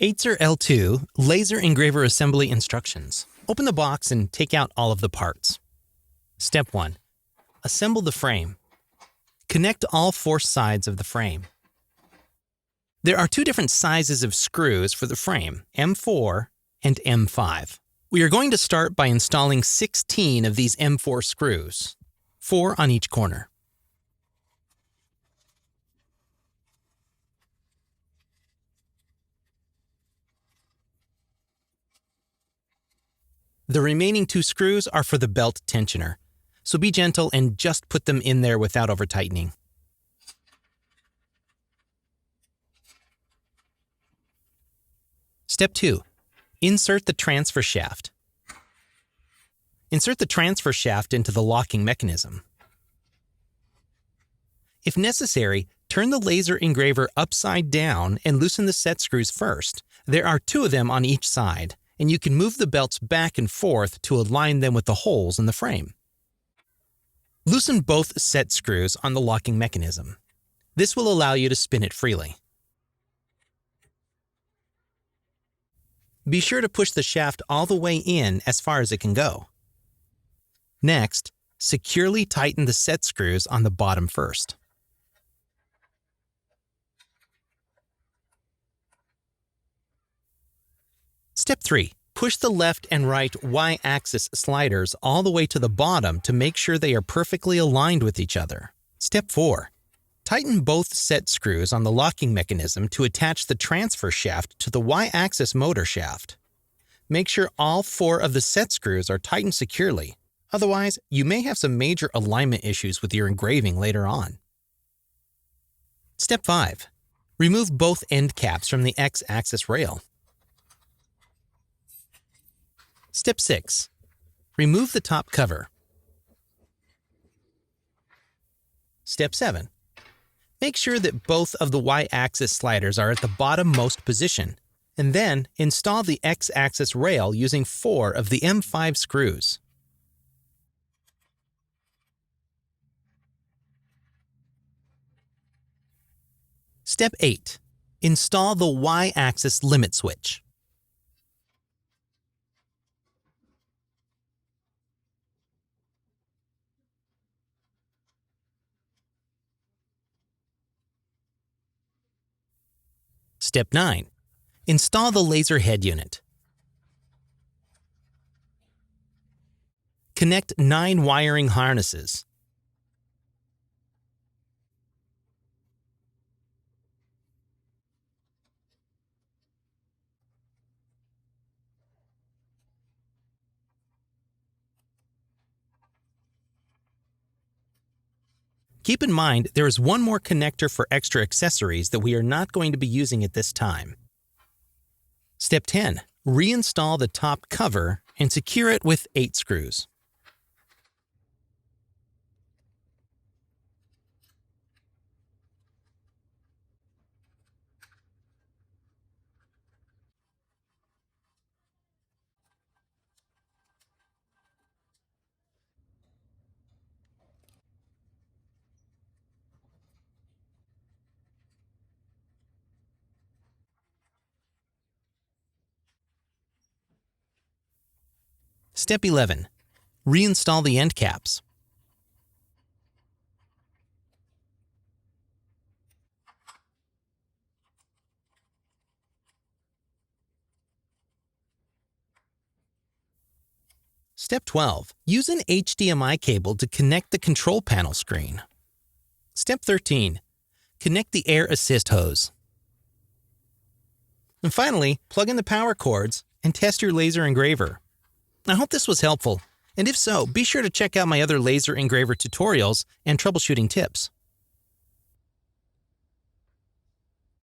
Atezr L2 Laser Engraver Assembly Instructions. Open the box and take out all of the parts. Step 1. Assemble the frame. Connect all 4 sides of the frame. There are 2 different sizes of screws for the frame, M4 and M5. We are going to start by installing 16 of these M4 screws, 4 on each corner. The remaining 2 screws are for the belt tensioner, so be gentle and just put them in there without over-tightening. Step 2. Insert the transfer shaft. Insert the transfer shaft into the locking mechanism. If necessary, turn the laser engraver upside down and loosen the set screws first. There are 2 of them on each side, and you can move the belts back and forth to align them with the holes in the frame. Loosen both set screws on the locking mechanism. This will allow you to spin it freely. Be sure to push the shaft all the way in as far as it can go. Next, securely tighten the set screws on the bottom first. Step 3. Push the left and right Y-axis sliders all the way to the bottom to make sure they are perfectly aligned with each other. Step 4. Tighten both set screws on the locking mechanism to attach the transfer shaft to the Y-axis motor shaft. Make sure all 4 of the set screws are tightened securely. Otherwise, you may have some major alignment issues with your engraving later on. Step 5. Remove both end caps from the X-axis rail. Step 6. Remove the top cover. Step 7. Make sure that both of the Y-axis sliders are at the bottom-most position, and then install the X-axis rail using 4 of the M5 screws. Step 8. Install the Y-axis limit switch. Step 9. Install the laser head unit. Connect 9 wiring harnesses. Keep in mind, there is one more connector for extra accessories that we are not going to be using at this time. Step 10. Reinstall the top cover and secure it with 8 screws. Step 11. Reinstall the end caps. Step 12. Use an HDMI cable to connect the control panel screen. Step 13. Connect the air assist hose. And finally, plug in the power cords and test your laser engraver. I hope this was helpful, and if so, be sure to check out my other laser engraver tutorials and troubleshooting tips.